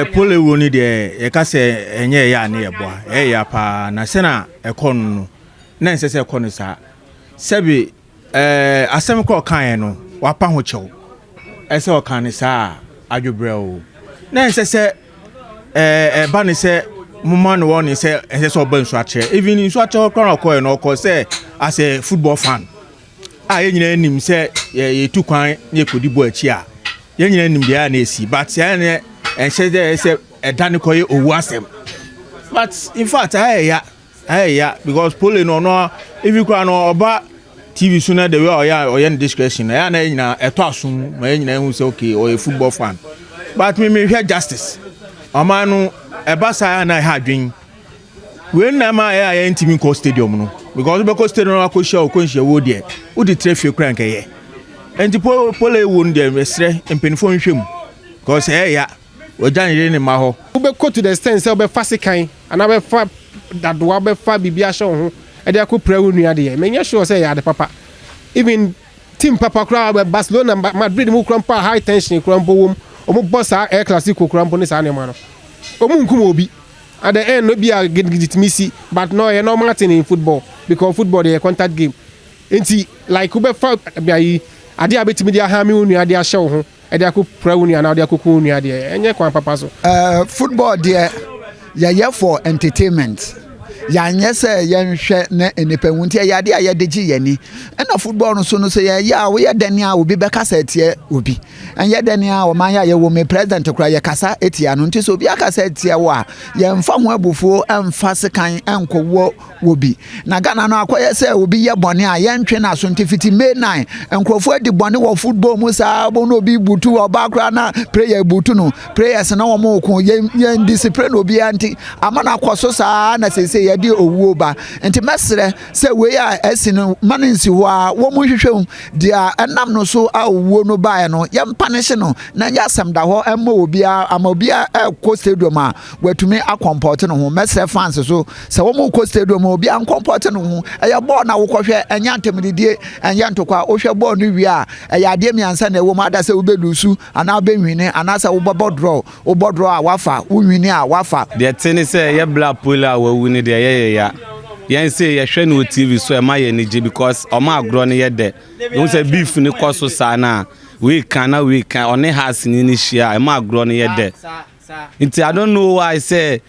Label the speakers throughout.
Speaker 1: Pooley woni de e ka se enye ya na yeboa ya pa na se na ekon no na nse se ekon sa sebi asem ko kan no wapa ho chew ese o kan sa adwobre o na nse se ba ne se muma no woni se nse se oba nsu ache even nsu ache ko ko no ko se as a football fan ye nyina nim se ye tu kwan ye kodi bo achi a ye nyina nim dia na esi but ya ne ense de se edane koye owu asem but in fact ya because Pooley no if you can oba TV sooner the way or discretion ya na nyina eto asum ma nyina hu say okay or a football fan but me hear justice amanu ebasa na ha dwen when na ma ya ntimi ko stadium no because be ko stadium no ko show ko nhye wo de wo di traffic kran keye enti Pooley won de mesre empenifo nhwem because ya ojan yire ni ma ho wo be go to the extent say wo be fasikan ana be fa dadwa be fa bibia show ho e de ko pra wo nua de me nya sure say ya de papa even team papa kra be Barcelona Madrid mu krampa high tension krampo wom omo boss air classico krampo ni sa ne ma no omo nkum obi at the end no be a legitimacy but no you normal thing in football because football dey contact game enti like wo be fa bia yi ade abetimi dia ha me wo nua de a show ho e de ko pra wo nua na de ko ko nua de enye kwan papa so
Speaker 2: football there ya for entertainment ya nyese yenhwe na enipewunti ya de ayedegi yani na football no so no so ya wo ye dani a obi be kasa etie obi anye dani a o man ya ye wo me president kura ye kasa etia no nti so obi akasa etie wo a ye mfa ho abufuo emfa sekan enkowo obi na Ghana no akoye se obi ye bone a ye ntwe na so ntifiti May 9 enkrofo adi bone wo football mu sa bo no obi butu oba kura na prayer butu no prayers na wo mo ko ye discipline obi anti amana akoso sa na sese di owu ba enti mesre se we a esino manensi ho a wo mu hwehwem dia enam no so a owu no bae no ye mpanish no na nya asem da ho emma obi a ama obi a ko stadium a watumi akomport no ho mesre fans so se wo mu ko stadium obi an comport no ho eye ball na wo kohwe enya antemdidie enya ntokwa wo hwe ball no wi a eye ade miansa na wo ma da se wo belusu ana be nwine ana se wo bodro a wafa wo nwine a wafa
Speaker 3: de tene se ye black Pooley a wo wini de ya yen say ye hwe no TV so e ma ye nije because o ma agro no ye de you say beef ni koso sa na we can on has ni share e ma agro no ye de nti I don't know why I say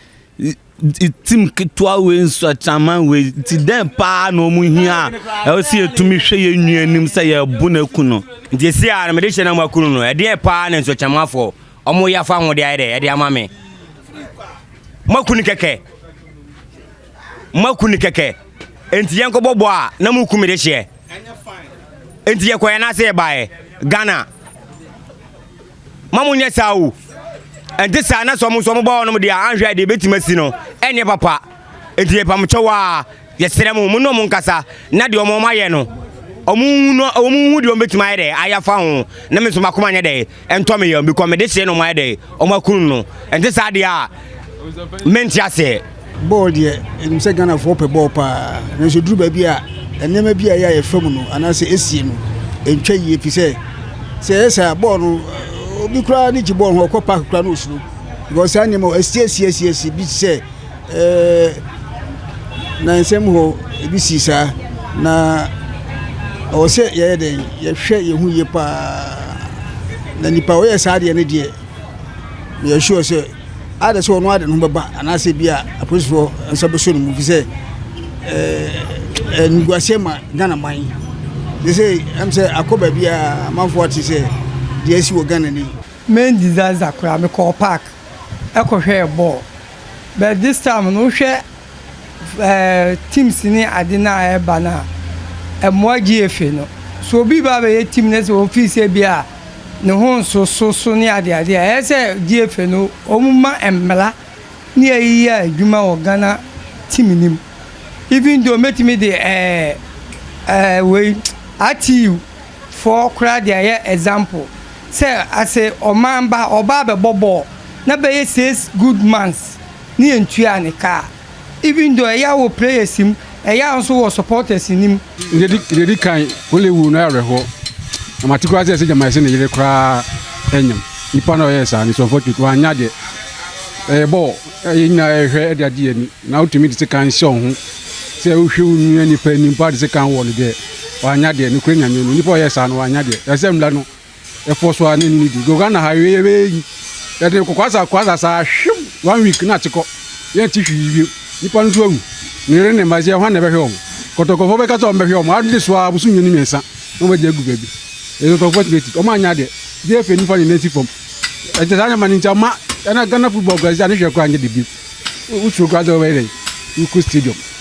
Speaker 3: team kitwa we nso chairman we ti dem pa no mu hia e see etumi hwe ye nuanim say ye bu na ku no
Speaker 4: nti see a me de hwe na makunu no e de pa na nso chairman fo omo ya fa ho de ai de e de ama me makunu keke enti yen ko bobo a na mu kumire hye enti ye ko ya na se bae Ghana mamu nye sawu enti sa na so mu bo no de anhwe de betimasi no enye papa enti ye pamchowa ye seremu mu no mu nkasa na de omo maye no omu hu de obetima ye de ayafa ho na me so makoma nye de ento me ye because me de hye no maye de omakunu no enti sa de a menti ase
Speaker 5: ball de em se Ghana for pe ball pa na so duru ba bi a enema bi a ya fam no ana se esie no entwa yie fi se esa ball no obi kura ni ji ball ho ko park kura no osuru because animo esie bi se na nsem ho ebi si sa na o se ye de ye hwe ye hu ye pa na nipa o ye sa de ne de ye sure se ada so no ade no beba anase bia aposifo nso be so no mu fi se nguasema Ghana man they say am say akoba bia manfo ati say de asi wo Ghana ni
Speaker 6: main disaster kura me call park e ko hwe ball but this time no hwe teams ni adina e bana e moagi efe no so bi ba be team na so office bia ne hon so ni ade e say GF no omuma emmela ni ayi adwuma o Ghana team nim even though met me the we ati for crowd there example say I say omamba oba be bobo na be 6 good months ni entua ne car even though ya wo players him ya also wo supporters nim
Speaker 7: dedi kan Pooley na reho amatikwa say jama se ne yire kra enyam nipa na yes ani so fortune to anya de ball na ehwe de ade ani na utumi de kan show ho se uhwe unu ani pa ni pa de kan wo ne de wanya de ni kwenya nyenu ni po yesa no wanya de yasem la no e forso ani ni di go na hawe we ya de kwasa sa hwim 1 week na chiko ye ti hwi ni pa nso awu ni re ne ma je hwa na be hwe o Kotoko fo be ka to be hwe o ma de so abusu nyenu mensa no be je gu baby e to fo ti o ma nya de de fe ni fa ni neti form e je anya ma ni chama na Ghana football guys ani hwe kwa anya de bi uchu kwa do we dey Uku stadium